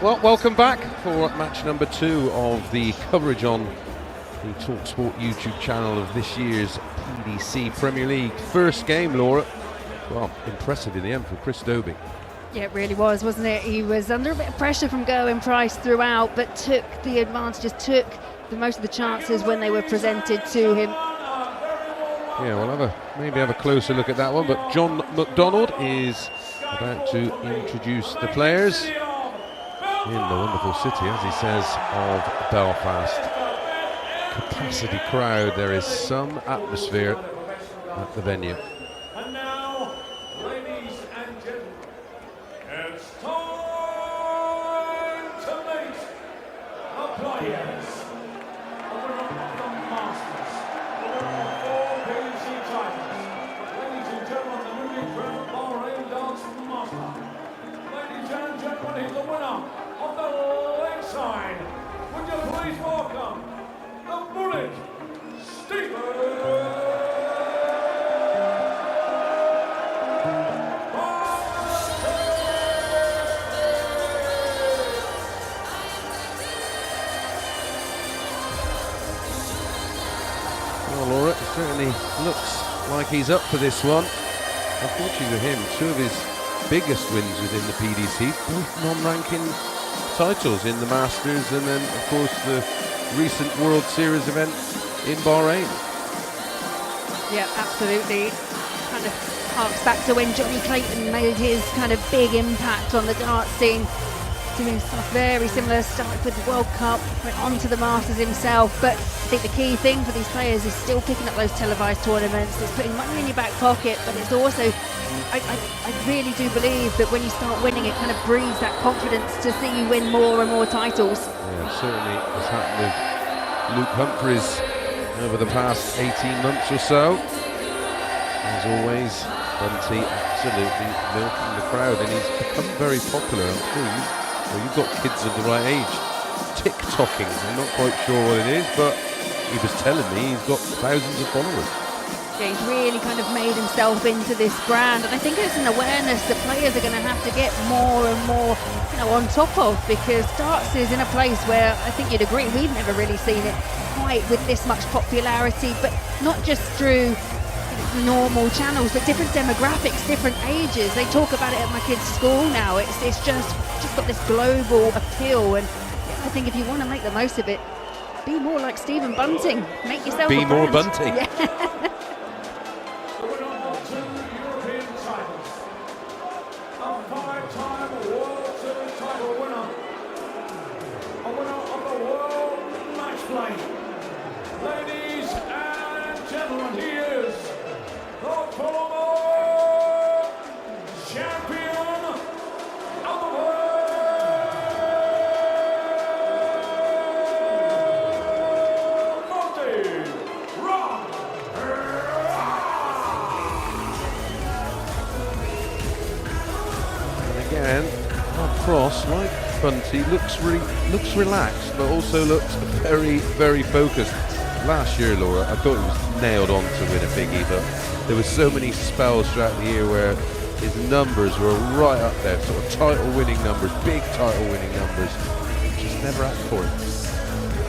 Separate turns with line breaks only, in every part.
Well, welcome back for match number 2 of the coverage on the talkSPORT YouTube channel of this year's PDC Premier League. First game, Laura. Well, impressive in the end for Chris Dobey.
Yeah, it really was, wasn't it? He was under a bit of pressure from Gerwyn Price throughout, but took the advantages, took most of the chances when they were presented to him.
Yeah, we'll maybe have a closer look at that one, but John McDonald is about to introduce the players in the wonderful city, as he says, of Belfast. Capacity crowd, there is some atmosphere at the venue.
And now, ladies and gentlemen, it's time to meet the players of the Masters, the winner of 4 PDC titles. Ladies and gentlemen, the newly crowned Bahrain Darts Master. Ladies and gentlemen, he's the winner of the leg side. Would you please welcome the bullet, Stephen?
Well, Laura, it certainly looks like he's up for this one. Unfortunately for him, 2 of his biggest wins within the PDC, both non-ranking titles in the Masters, and then, of course, the recent World Series event in Bahrain.
Yeah, absolutely. Kind of harks back to when Johnny Clayton made his kind of big impact on the dart scene, doing stuff very similar, started with the World Cup, went on to the Masters himself. But I think the key thing for these players is still picking up those televised tournaments. It's putting money in your back pocket, but it's also, I really do believe that when you start winning, it kind of breeds that confidence to see you win more and more titles.
Yeah, certainly has happened with Luke Humphries over the past 18 months or so. As always, Bunty absolutely milking the crowd, and he's become very popular. I'm sure you've got kids of the right age TikToking. I'm not quite sure what it is, but he was telling me he's got thousands of followers.
Yeah, he's really kind of made himself into this brand, and I think it's an awareness that players are going to have to get more and more, on top of, because darts is in a place where I think you'd agree we've never really seen it quite with this much popularity, but not just through normal channels, but different demographics, different ages. They talk about it at my kids' school now. It's just got this global appeal, and I think if you want to make the most of it, be more like Stephen Bunting. Make yourself
be
a
more
brand.
Bunting.
Yeah.
The winner of 2 European titles, a 5-time World Series title winner, a winner of the World Match Play. Ladies and gentlemen, he is the former champion of the world.
Again, Rob Cross, like Bunty, looks relaxed, but also looks very, very focused. Last year, Laura, I thought he was nailed on to win a biggie, but there were so many spells throughout the year where his numbers were right up there, sort of title-winning numbers, big title-winning numbers. Just never act for it.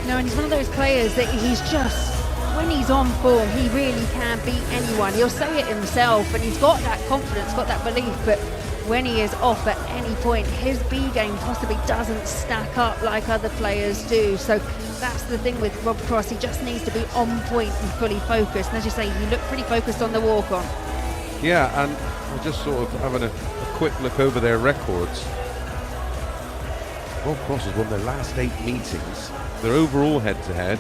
No, and he's one of those players that he's just, when he's on form, he really can beat anyone. He'll say it himself, and he's got that confidence, got that belief, but when he is off at any point, his B game possibly doesn't stack up like other players do. So that's the thing with Rob Cross. He just needs to be on point and fully focused. And as you say, he looked pretty focused on the walk-on.
Yeah, and I'm just sort of having a quick look over their records. Rob Cross has won their last 8 meetings. Their overall head-to-head,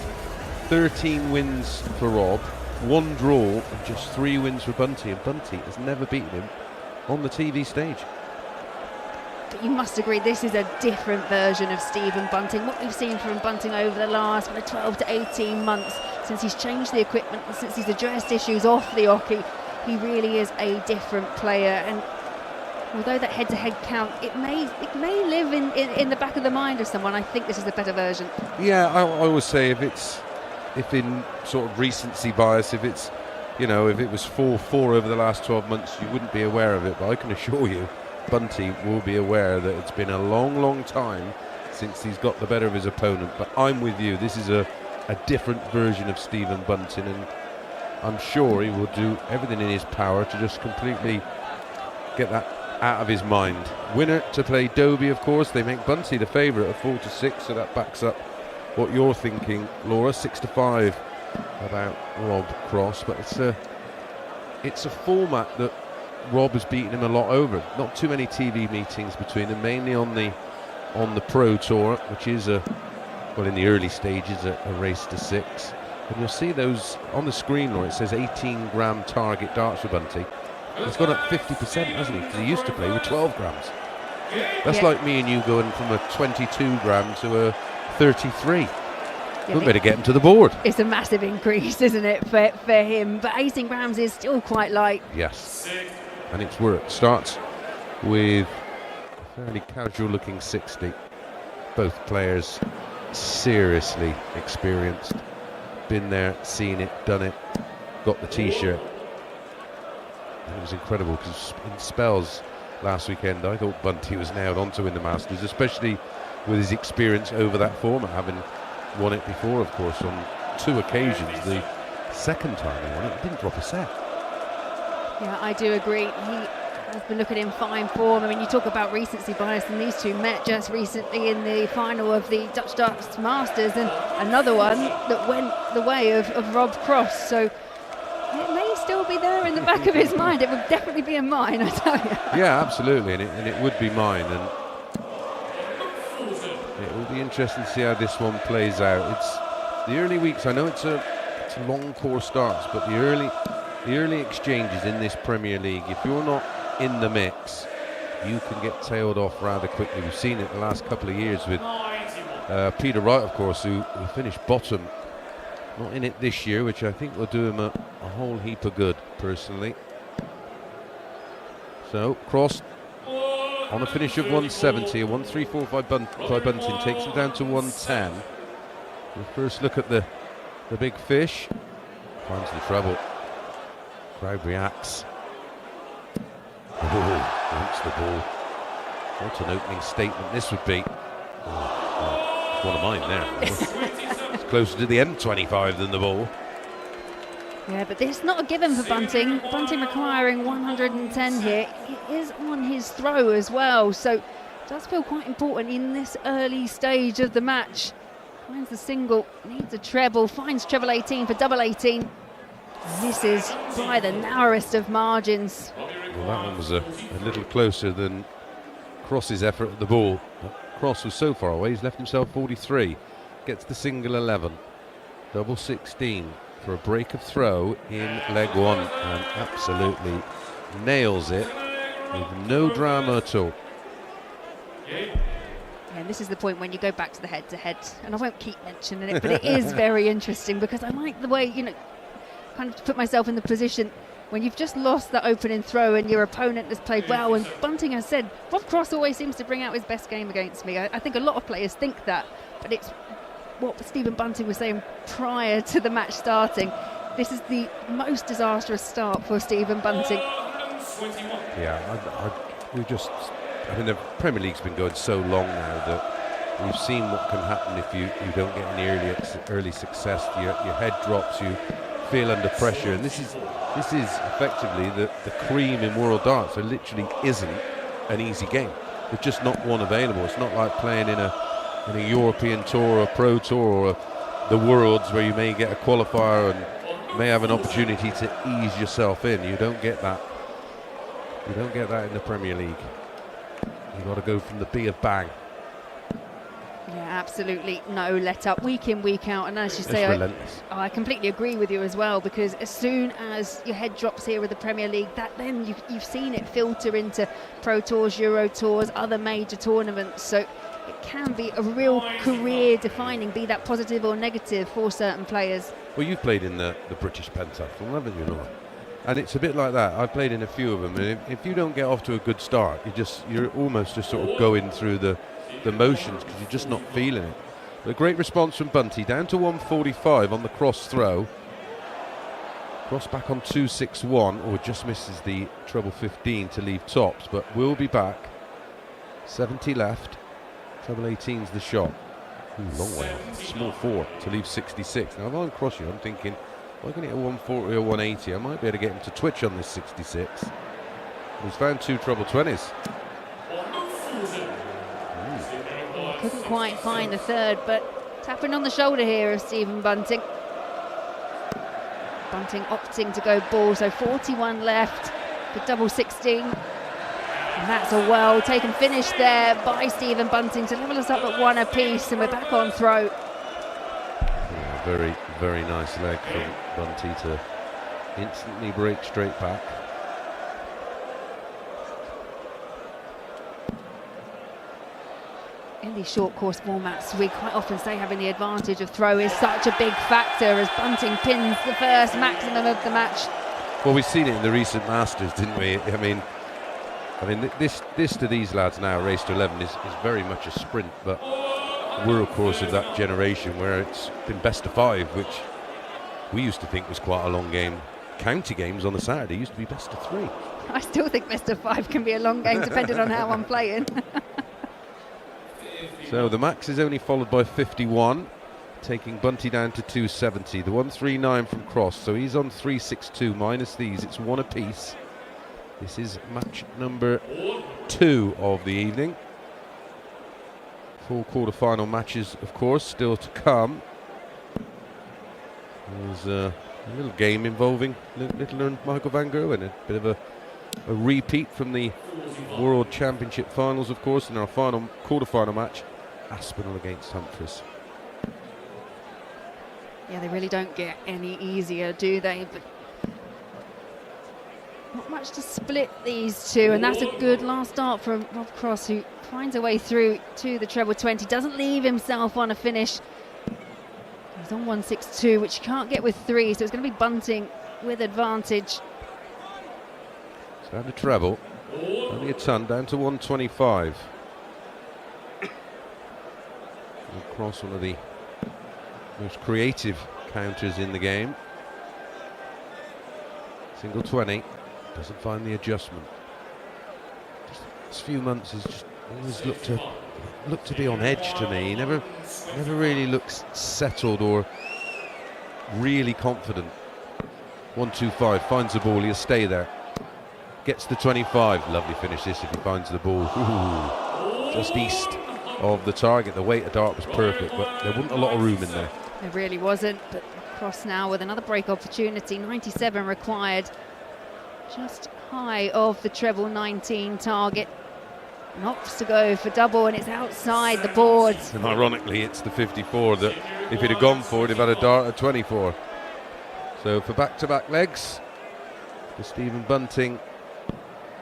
13 wins for Rob, 1 draw, and just 3 wins for Bunty. And Bunty has never beaten him on the TV stage.
But you must agree, this is a different version of Stephen Bunting. What we've seen from Bunting over the last 12 to 18 months, since he's changed the equipment and since he's addressed issues off the hockey, he really is a different player. And although that head-to-head count, it may live in the back of the mind of someone, I think this is the better version.
Yeah, I always say if in sort of recency bias, if it was 4-4 over the last 12 months, you wouldn't be aware of it. But I can assure you, Bunty will be aware that it's been a long, long time since he's got the better of his opponent. But I'm with you. This is a different version of Stephen Bunting, and I'm sure he will do everything in his power to just completely get that out of his mind. Winner to play Dobey, of course. They make Bunty the favourite at 4-6, so that backs up what you're thinking, Laura. 6-5 about Rob Cross, but it's a format that Rob has beaten him a lot over. Not too many TV meetings between them, mainly on the Pro Tour, which is in the early stages, a race to 6. And you'll see those on the screen, Laura. It says 18 gram target darts for Bunty. He's gone up 50%, hasn't he? Because he used to play with 12 grams. That's like me and you going from a 22 gram to a 33. We'll better get him to the board.
It's a massive increase, isn't it, for him? But 18 grams is still quite light.
Yes, and it's worked. Starts with a fairly casual-looking 60. Both players seriously experienced. Been there, seen it, done it, got the T-shirt. It was incredible because in spells last weekend I thought Bunty was nailed on to win the Masters, especially with his experience over that format, having won it before, of course, on 2 occasions. The second time he won it, he didn't drop a set.
Yeah, I do agree. He has been looking in fine form. I mean, you talk about recency bias, and these two met just recently in the final of the Dutch Darts Masters, and another one that went the way of Rob Cross. So it may still be there in the back of his mind. It would definitely be in mine, I tell you.
Yeah, absolutely, and it would be mine. And it will be interesting to see how this one plays out. It's the early weeks. I know it's a long course starts, but the early exchanges in this Premier League, if you're not in the mix, you can get tailed off rather quickly. We've seen it the last couple of years with Peter Wright, of course, who finished bottom. Not in it this year, which I think will do him a whole heap of good, personally. So, Cross on a finish of 170, a 134 by Bunting, takes him down to 110. We'll first look at the big fish. Finds the treble. Crowd reacts. Oh, wants the ball. What an opening statement this would be. Oh, one of mine there. It's closer to the M25 than the ball.
Yeah, but it's not a given for Bunting. Bunting requiring 110 here. It is on his throw as well, so it does feel quite important in this early stage of the match. Finds the single, needs a treble, finds treble 18 for double 18. This is by the narrowest of margins.
Well, that one was a little closer than Cross's effort at the ball. Cross was so far away, he's left himself 43. Gets the single 11. Double 16 for a break of throw in leg 1, and absolutely nails it with no drama at all.
And this is the point when you go back to the head-to-head, and I won't keep mentioning it, but it is very interesting because I like the way, kind of to put myself in the position when you've just lost that opening throw and your opponent has played well. And Bunting has said, Rob Cross always seems to bring out his best game against me. I think a lot of players think that, but it's what Stephen Bunting was saying prior to the match starting. This is the most disastrous start for Stephen Bunting.
Yeah, I mean, the Premier League's been going so long now that we've seen what can happen if you don't get any early success. Your head drops, you feel under pressure, and this is effectively the cream in World Darts. There literally isn't an easy game. There's just not one available. It's not like playing in a European tour or a Pro Tour or the Worlds where you may get a qualifier and may have an opportunity to ease yourself in. You don't get that. You don't get that in the Premier League. You've got to go from the B of bang.
Yeah, absolutely no let up, week in, week out, and as you say,
relentless.
I completely agree with you as well, because as soon as your head drops here with the Premier League, that then you've seen it filter into Pro Tours, Euro Tours, other major tournaments, so it can be a real career defining, be that positive or negative for certain players.
Well, you've played in the British Pentathlon, haven't you, Laura? And it's a bit like that. I've played in a few of them, and if you don't get off to a good start, you're almost just sort of going through the motions because you're just not feeling it. But a great response from Bunty, down to 145 on the cross throw. Cross back on 261, or just misses the treble 15 to leave tops, but we'll be back. 70 left. Treble 18's the shot. Ooh, long way off. Small 4 to leave 66. Now, if I'm crossing, I'm thinking, if I can hit a 140 or 180, I might be able to get him to twitch on this 66. He's found 2 treble 20s.
Couldn't quite find the third, but tapping on the shoulder here of Stephen Bunting. Bunting opting to go ball, so 41 left for double 16. And that's a well taken finish there by Stephen Bunting to level us up at 1 apiece, and we're back on throw.
Yeah, very, very nice leg from Bunty to instantly break straight back.
In these short course formats, we quite often say having the advantage of throw is such a big factor, as Bunting pins the first maximum of the match.
Well, we've seen it in the recent Masters, didn't we? I mean, this to these lads now, race to 11, is very much a sprint, but we're of course of that generation where it's been best of 5, which we used to think was quite a long game. County games on the Saturday used to be best of 3.
I still think best of 5 can be a long game depending on how I'm playing.
So the max is only followed by 51, taking Bunty down to 270. The 139 from Cross, so he's on 362 minus these. It's 1 apiece. This is match number 2 of the evening. 4 quarter-final matches, of course, still to come. There's a little game involving Little and Michael van Gerwen, a bit of a repeat from the World Championship finals, of course, in our final quarter-final match. Aspinall against Humphries.
Yeah, they really don't get any easier, do they? But not much to split these two, and that's a good last start from Rob Cross, who finds a way through to the treble 20, doesn't leave himself on a finish. He's on 162, which you can't get with 3, so it's going to be Bunting with advantage.
So down to treble, only a ton, down to 125. Cross, one of the most creative counters in the game. Single 20, doesn't find the adjustment. Just this few months has just always looked to be on edge to me. He never really looks settled or really confident. 125, finds the ball, he'll stay there. Gets the 25, lovely finish this if he finds the ball. Ooh, just east of the target. The weight of dart was perfect, but there wasn't a lot of room in there.
There really wasn't, but Cross now with another break opportunity. 97 required, just high of the treble 19 target. And opts to go for double, and it's outside the board.
And ironically, it's the 54 that if he'd have gone for it, he'd have had a dart at 24. So for back-to-back legs, for Stephen Bunting,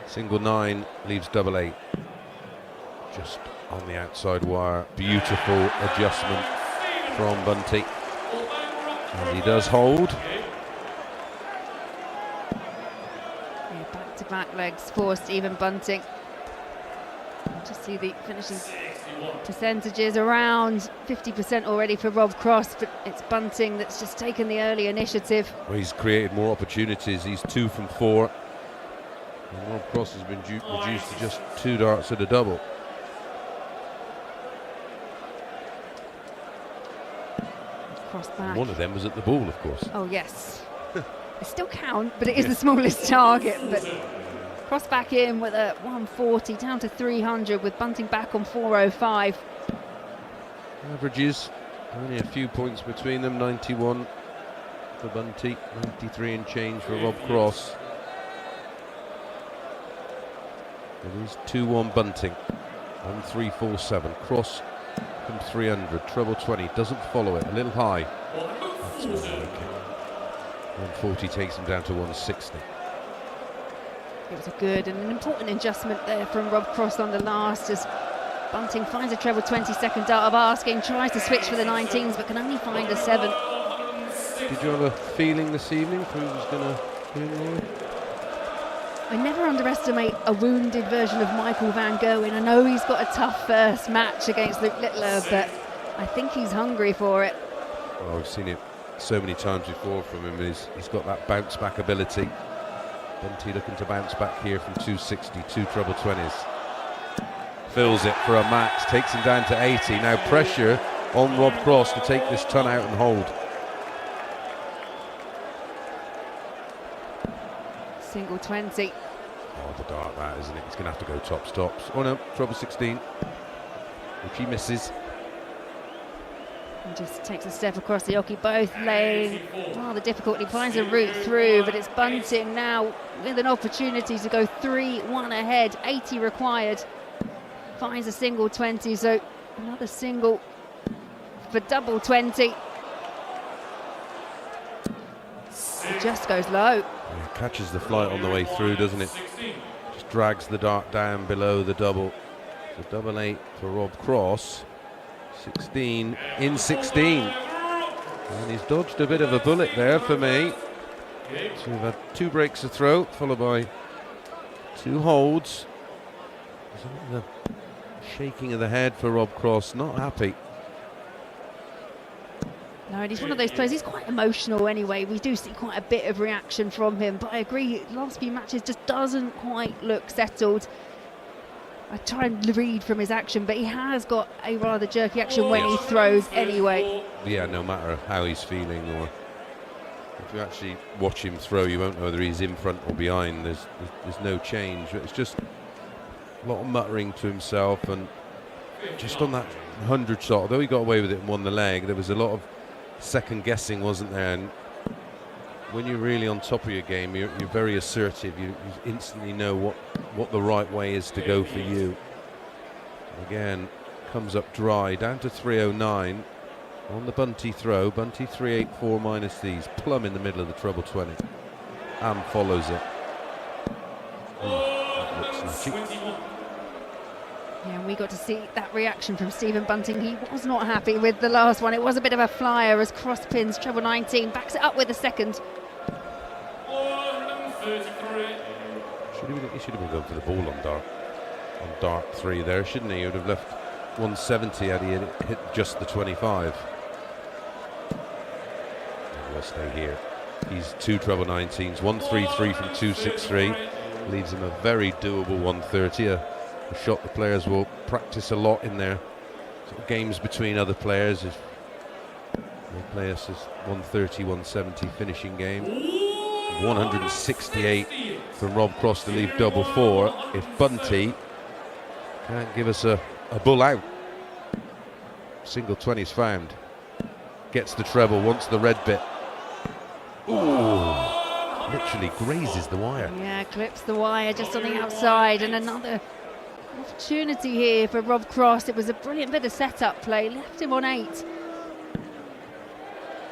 single 9 leaves double 8. Just on the outside wire. Beautiful adjustment from Bunty. And he does hold.
Yeah, back-to-back legs for Stephen Bunting. Just see the finishing percentages around 50% already for Rob Cross, but it's Bunting that's just taken the early initiative.
Well, he's created more opportunities. He's 2 from 4. And Rob Cross has been reduced to just 2 darts at a double.
Cross back.
One of them was at the ball, of course.
Oh yes. They still count, but it is the smallest target. But Cross back in with a 140 down to 300, with Bunting back on 405.
Averages only a few points between them. 91 for Bunty, 93 and change for Rob Cross. It is 2-1 Bunting on 347. Cross from 300, treble 20, doesn't follow it, a little high. That's okay. 140 takes him down to 160.
It was a good and an important adjustment there from Rob Cross on the last, as Bunting finds a treble 22nd dart of asking, tries to switch for the 19s, but can only find a 7.
Did you have a feeling this evening for who was going to win there?
I never underestimate a wounded version of Michael van Gerwen. I know he's got a tough first match against Luke Littler, but I think he's hungry for it.
Well, we've seen it so many times before from him. He's got that bounce back ability. Bunty looking to bounce back here from 260, 2 treble 20s. Fills it for a max, takes him down to 80. Now pressure on Rob Cross to take this ton out and hold.
Single 20.
Oh, the dart that, isn't it? He's going to have to go top stops. Oh no, treble 16, which he misses.
And just takes a step across the hockey, both laying rather difficult. He finds a route through, but it's Bunting now with an opportunity to go 3-1 ahead. 80 required. Finds a single 20, so another single for double 20. It just goes low.
Yeah, catches the flight on the way through, doesn't it? Just drags the dart down below the double. So double 8 for Rob Cross. 16 in 16. And he's dodged a bit of a bullet there for me. So we've had 2 breaks of throw, followed by 2 holds. There's a shaking of the head for Rob Cross, not happy.
No, and he's one of those players, he's quite emotional anyway. We do see quite a bit of reaction from him, but I agree, last few matches just doesn't quite look settled. I try and read from his action, but he has got a rather jerky action when he throws anyway.
Yeah, no matter how he's feeling, or if you actually watch him throw, you won't know whether he's in front or behind. There's no change. It's just a lot of muttering to himself, and just on that 100 shot, although he got away with it and won the leg, there was a lot of second guessing, wasn't there? And when you're really on top of your game, you're very assertive. You instantly know what the right way is to go for you. Again, comes up dry, down to 309 on the Bunty throw. Bunty 384 minus these, plumb in the middle of the treble 20, and follows it. That looks snatchy.
Yeah, and we got to see that reaction from Stephen Bunting. He was not happy with the last one. It was a bit of a flyer as Cross pins treble 19, backs it up with a second.
He should have been going for the ball on dart 3 there, shouldn't he? He would have left 170 had he hit just the 25. We'll stay here. He's 2 treble 19s, 133 from 263. Leaves him a very doable 130. A shot the players will practice a lot in their sort of games between other players. If they play us as 130, 170 finishing game. 168 from Rob Cross to leave double 4. If Bunty can't give us a bull out. Single 20's found. Gets the treble, wants the red bit. Ooh, literally grazes the wire.
Yeah, clips the wire just on the outside, and another opportunity here for Rob Cross. It was a brilliant bit of setup play, left him on 8.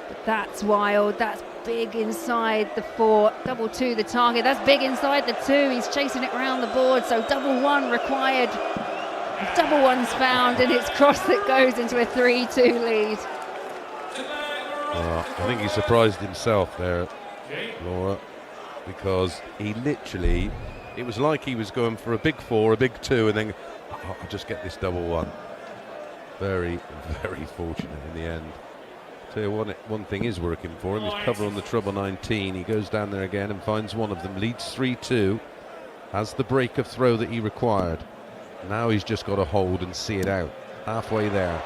But that's wild, that's big inside the 4, double 2 the target, that's big inside the 2, he's chasing it around the board, so double 1 required. Double 1's found, and it's Cross that goes into a 3-2 lead.
I think he surprised himself there, Laura, because he literally, it was like he was going for a big 4, a big 2, and then I'll just get this double 1. Very, very fortunate in the end. Tell you one thing is working for him, his cover on the treble 19. He goes down there again and finds one of them, leads 3-2, has the break of throw that he required. Now he's just got to hold and see it out. Halfway there.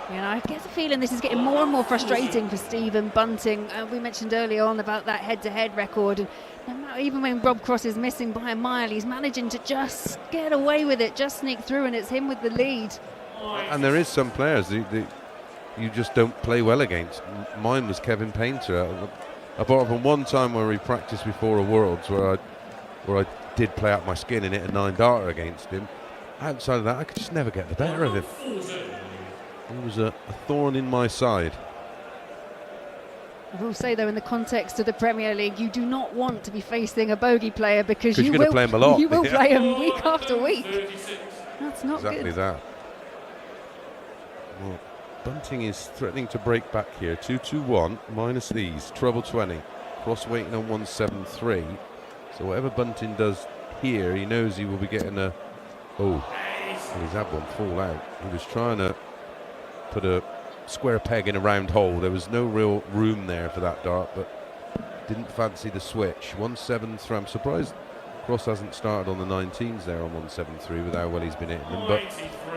Yeah, I get the feeling this is getting more and more frustrating for Stephen Bunting. We mentioned earlier on about that head-to-head record. And no matter, even when Rob Cross is missing by a mile, he's managing to just get away with it, just sneak through, and it's him with the lead.
And there is some players you just don't play well against. Mine was Kevin Painter. Apart from one time where we practiced before a Worlds where I did play out my skin and hit a 9-darter against him. Outside of that, I could just never get the better of him. He was a thorn in my side.
I will say, though, in the context of the Premier League, you do not want to be facing a bogey player because you
you're going to play him a lot.
You will play him week after week. That's not
exactly
good.
That. Well, Bunting is threatening to break back here. 2-2-1 minus these. Treble 20. Cross waiting on 173. So whatever Bunting does here, he knows he will be getting a... Oh, well, he's had one fall out. He was trying to put a square peg in a round hole. There was no real room there for that dart, but didn't fancy the switch. 173. I'm surprised Cross hasn't started on the 19s there on 173 with how well he's been hitting them. But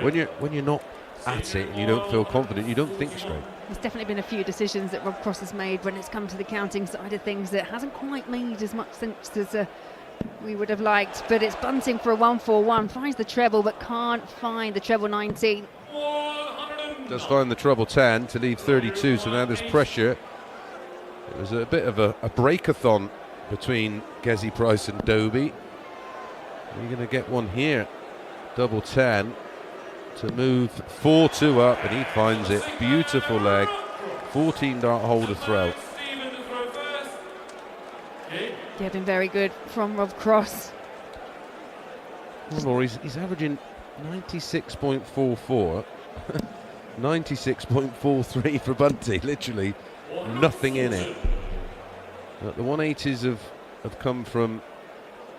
when you're not at it and you don't feel confident, you don't think straight.
There's definitely been a few decisions that Rob Cross has made when it's come to the counting side of things that hasn't quite made as much sense as we would have liked. But it's Bunting for a 141, finds the treble but can't find the treble 19.
Does find the treble 10 to leave 32, so now there's pressure. It was a bit of a breakathon between Gerwyn Price and Dobey. You're going to get one here. Double 10 to move 4-2 up, and he finds it. Beautiful leg. 14 dart hole to throw.
Yeah, been very good from Rob Cross.
Well, he's averaging 96.44. 96.43 for Bunty. Literally nothing in it. The 180s have come from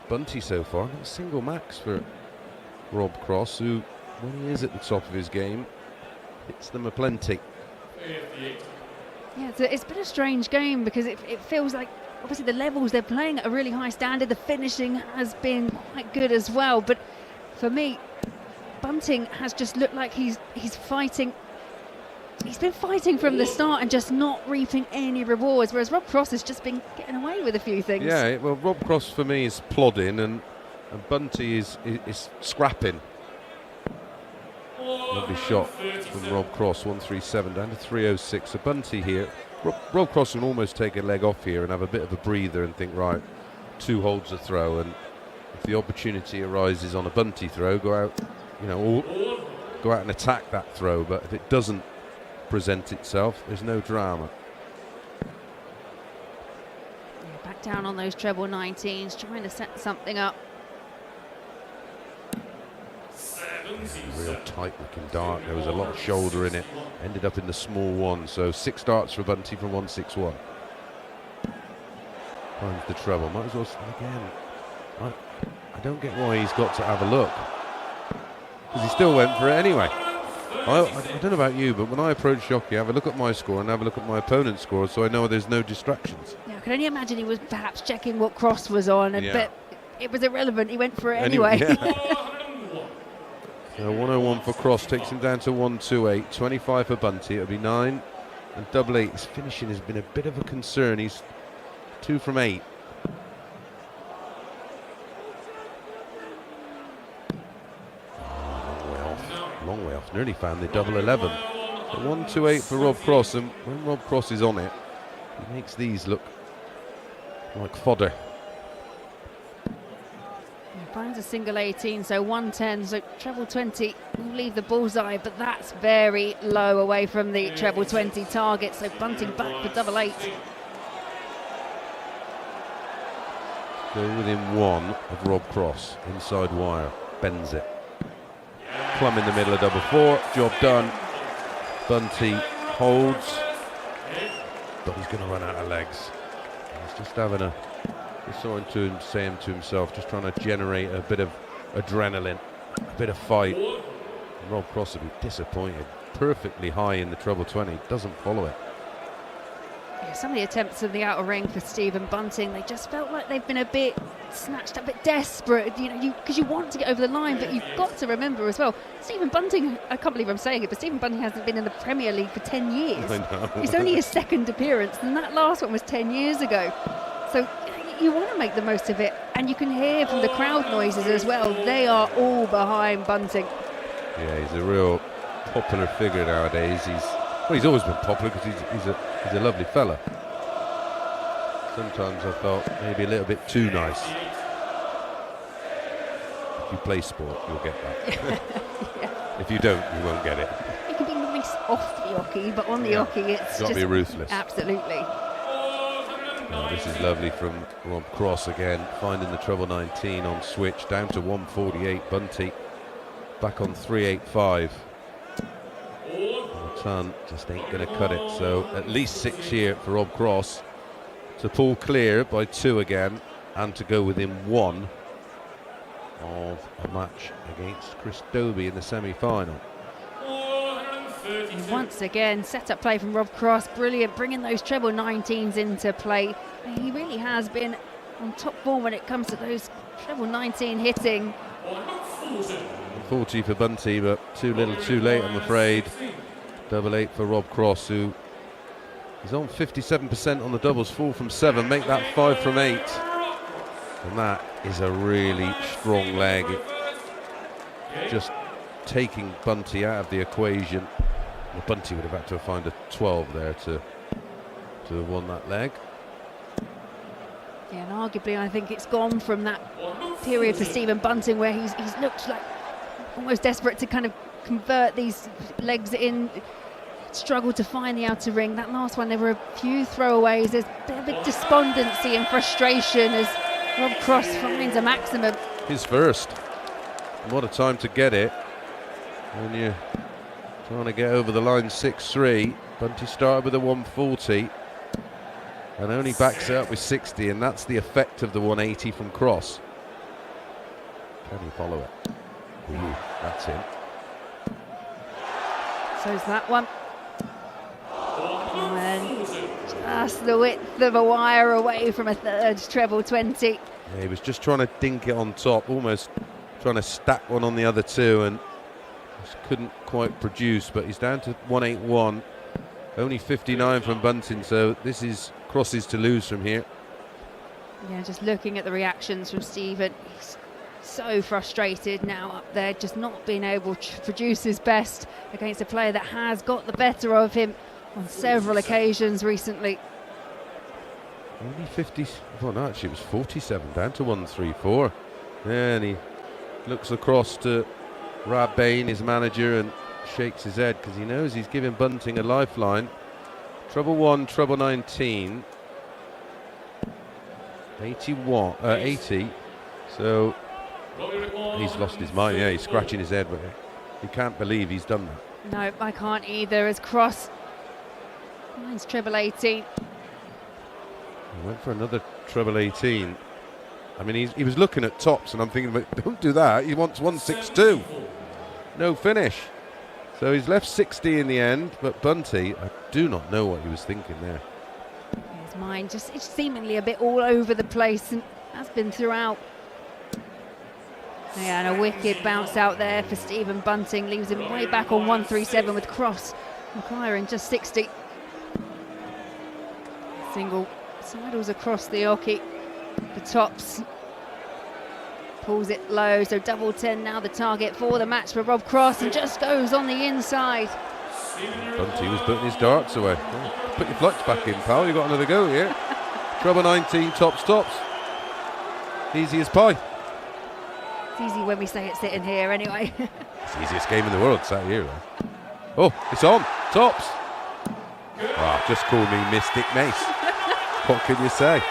Bunty so far. Not a single max for Rob Cross, who, when he is at the top of his game, hits them aplenty.
Yeah, it's been a strange game because it feels like obviously the levels they're playing at a really high standard. The finishing has been quite good as well. But for me, Bunting has just looked like he's fighting. He's been fighting from the start and just not reaping any rewards, whereas Rob Cross has just been getting away with a few things. Yeah,
well, Rob Cross for me is plodding, and Bunty is scrapping. Lovely shot from Rob Cross, 137 down to 306. So Bunty here. Rob Cross can almost take a leg off here and have a bit of a breather and think, right, 2 holds a throw, and if the opportunity arises on a Bunty throw, go out, go out and attack that throw. But if it doesn't present itself, there's no drama.
Yeah, back down on those treble 19s, trying to set something up.
Real tight looking dart. There was a lot of shoulder in it. Ended up in the small one. So 6 darts for Bunty from 161. Finds the treble. Might as well again. I don't get why he's got to have a look, because he still went for it anyway. I don't know about you, but when I approach jockey, I have a look at my score and have a look at my opponent's score, so I know there's no distractions.
Yeah, I can only imagine he was perhaps checking what Cross was on, but it was irrelevant. He went for it anyway.
So 101 for Cross takes him down to 128. 25 for Bunty. It'll be 9 and double 8. His finishing has been a bit of a concern. He's 2 from 8. Long way off, nearly found the double 11. So 128 for Rob Cross, and when Rob Cross is on it, he makes these look like fodder.
He finds a single 18, so 110, so treble 20 will leave the bullseye, but that's very low away from the treble 20 target, so Bunting back for double 8.
Still within 1 of Rob Cross, inside wire, bends it. Plum in the middle of double 4, job done. Bunty holds, but he's going to run out of legs. He's just having saying to himself, just trying to generate a bit of adrenaline, a bit of fight. And Rob Cross will be disappointed. Perfectly high in the treble 20, doesn't follow it.
Yeah, some of the attempts of the outer ring for Stephen Bunting, they just felt like they've been a bit snatched up, a bit desperate, because you want to get over the line, but you've got to remember as well, Stephen Bunting, I can't believe I'm saying it, but Stephen Bunting hasn't been in the Premier League for 10 years.
I know.
It's only his second appearance, and that last one was 10 years ago. So you want to make the most of it, and you can hear from the crowd noises as well, they are all behind Bunting.
Yeah, he's a real popular figure nowadays. He's always been popular because he's a lovely fella. Sometimes I felt maybe a little bit too nice. If you play sport, you'll get that.
Yeah.
If you don't, you won't get it.
You can be nice off the hockey, but on the hockey, it's
got to be ruthless.
Absolutely.
Oh, this is lovely from Rob Cross again, finding the treble 19 on switch, down to 148. Bunty back on 385. The ton just ain't going to cut it, so at least 6 here for Rob Cross to pull clear by 2 again, and to go within 1 of a match against Chris Dobey in the semi-final.
And once again, set-up play from Rob Cross, brilliant, bringing those treble 19s into play. He really has been on top form when it comes to those treble 19 hitting.
40 for Bunty, but too little too late, I'm afraid. Double 8 for Rob Cross, who is on 57% on the doubles, 4 from 7, make that 5 from 8. And that is a really strong leg. Just taking Bunty out of the equation. Well, Bunty would have had to find a 12 there to have won that leg.
Yeah, and arguably I think it's gone from that period for Stephen Bunting where he's looked like almost desperate to kind of convert these legs in, struggled to find the outer ring. That last one, there were a few throwaways. There's a bit of a despondency and frustration as Rob Cross finds a maximum.
His first. And what a time to get it when you're trying to get over the line. 6-3. Bunty started with a 140 and only backs it up with 60, and that's the effect of the 180 from Cross. Can he follow it? Ooh, that's him.
So's that one. And just the width of a wire away from a third treble 20.
Yeah, he was just trying to dink it on top, almost trying to stack one on the other two, and just couldn't quite produce, but he's down to 181. Only 59 from Bunting, so this is Cross's to lose from here.
Yeah, just looking at the reactions from Stephen, he's so frustrated now up there, just not being able to produce his best against a player that has got the better of him on several occasions recently.
Only 50, well no, actually it was 47, down to 134. Yeah, and he looks across to Rab Bain, his manager, and shakes his head because he knows he's giving Bunting a lifeline. Treble 1, treble 19, 80. So he's lost his mind. Yeah, he's scratching his head, but he can't believe he's done that.
No, I can't either. As Cross finds treble 18.
He went for another treble 18. I mean, he was looking at tops, and I'm thinking, don't do that. He wants 162. No finish. So he's left 60 in the end, but Bunty, I do not know what he was thinking there.
His mind just it's seemingly a bit all over the place, and has been throughout. Yeah, and a wicked bounce out there for Stephen Bunting, leaves him way back on 137 with Cross requiring just 60. Single sidles across the oche, the tops. Pulls it low, so double 10 now the target for the match for Rob Cross, and just goes on the inside.
Bunty was putting his darts away. Oh, put your flux back in, pal. You got another go here. Treble 19, tops. Easy as pie.
It's easy when we say it's sitting here anyway.
It's the easiest game in the world, sat here. Oh, it's on. Tops. Oh, just call me Mystic Mace. What can you say?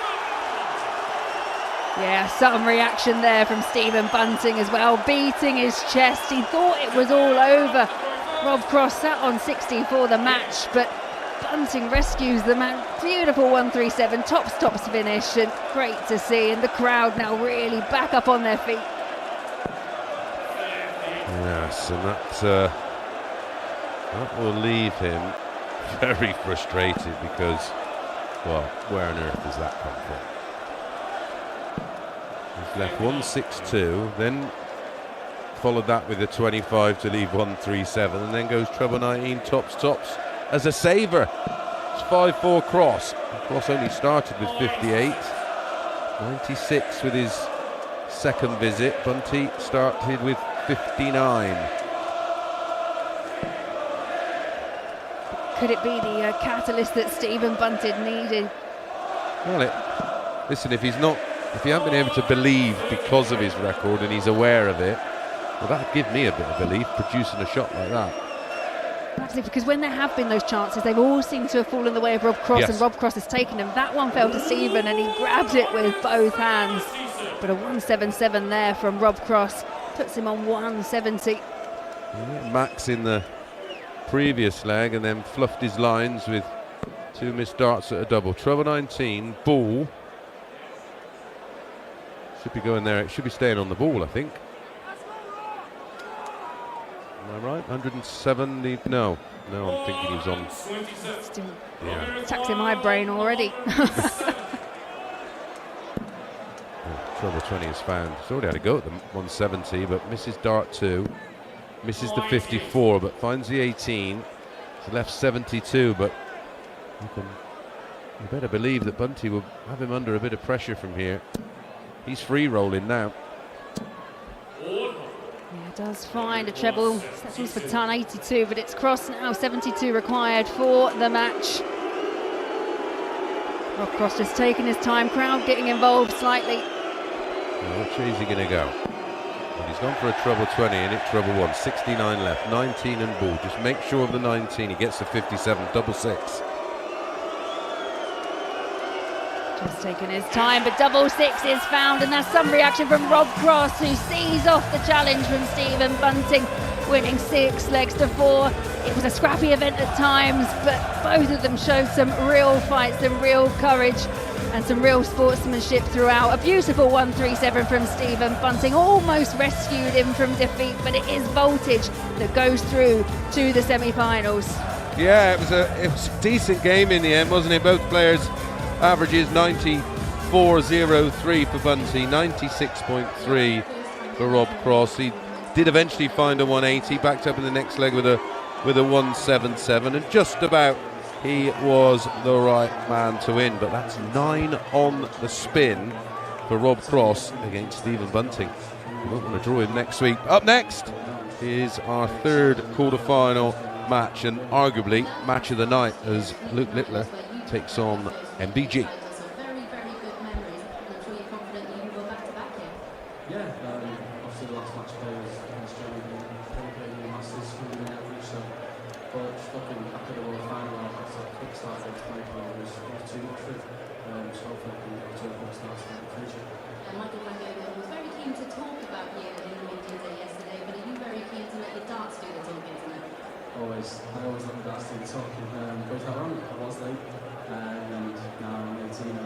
Yeah, some reaction there from Stephen Bunting as well, beating his chest. He thought it was all over. Rob Cross sat on 60 for the match, but Bunting rescues the man. Beautiful 137, tops finish, and great to see. And the crowd now really back up on their feet.
Yes, and that will leave him very frustrated because, well, where on earth does that come from? He's left 162, then followed that with a 25 to leave 137, and then goes treble 19, tops as a saver. It's 5-4 Cross. Cross only started with 58, 96 with his second visit. Bunty started with 59.
Could it be the catalyst that Stephen Bunting needed?
Well, listen, if he hasn't been able to believe because of his record and he's aware of it, well, that'd give me a bit of belief, producing a shot like that.
Absolutely, because when there have been those chances, they've all seemed to have fallen the way of Rob Cross,
yes.
And Rob Cross has taken them. That one fell to Stephen, and he grabbed it with both hands. But a 177 there from Rob Cross puts him on 170.
Yeah, Max in the previous leg, and then fluffed his lines with 2 missed darts at a double. Treble 19, ball. Should be going there. It should be staying on the ball, I think. Am I right? 170? No, I'm thinking he was on.
Still
Yeah.
tucks in my brain already.
Treble 20 is found. He's already had a go at the 170, but misses dart 2. Misses the 54, but finds the 18. He's left 72, but you better believe that Bunty will have him under a bit of pressure from here. He's free rolling now.
Yeah, does find a treble. Settles for ton 82, but it's crossed now. 72 required for the match. Rob Cross just taking his time. Crowd getting involved slightly.
Well, which way is he going to go? Well, he's gone for a treble 20 and it's treble 1. 69 left. 19 and ball. Just make sure of the 19. He gets the 57. Double 6.
Just taking his time, but double 6 is found, and that's some reaction from Rob Cross, who sees off the challenge from Stephen Bunting, winning 6 legs to 4. It was a scrappy event at times, but both of them showed some real fight, some real courage, and some real sportsmanship throughout. A beautiful 137 from Stephen Bunting, almost rescued him from defeat, but it is voltage that goes through to the semi-finals.
Yeah, it was a decent game in the end, wasn't it? Both players averages 94.03 for Bunty, 96.3 for Rob Cross. He did eventually find a 180, backed up in the next leg with a 177, and just about he was the right man to win. But that's 9 on the spin for Rob Cross against Stephen Bunting. We won't want to draw him next week. Up next is our third quarter-final match, and arguably match of the night, as Luke Littler takes on MBG.
Yeah, obviously the last match players against Gerwen played in the Masters, winning average, so but just looking after the World Final, that's a quick start against Michael was too much for it, so hopefully I can get to a quick start to the future.
Michael was very keen to talk about you in the media day yesterday, but are you very keen to let your darts do the talking tonight?
I always let the darts do the talking, but I was late, and now I'm 18.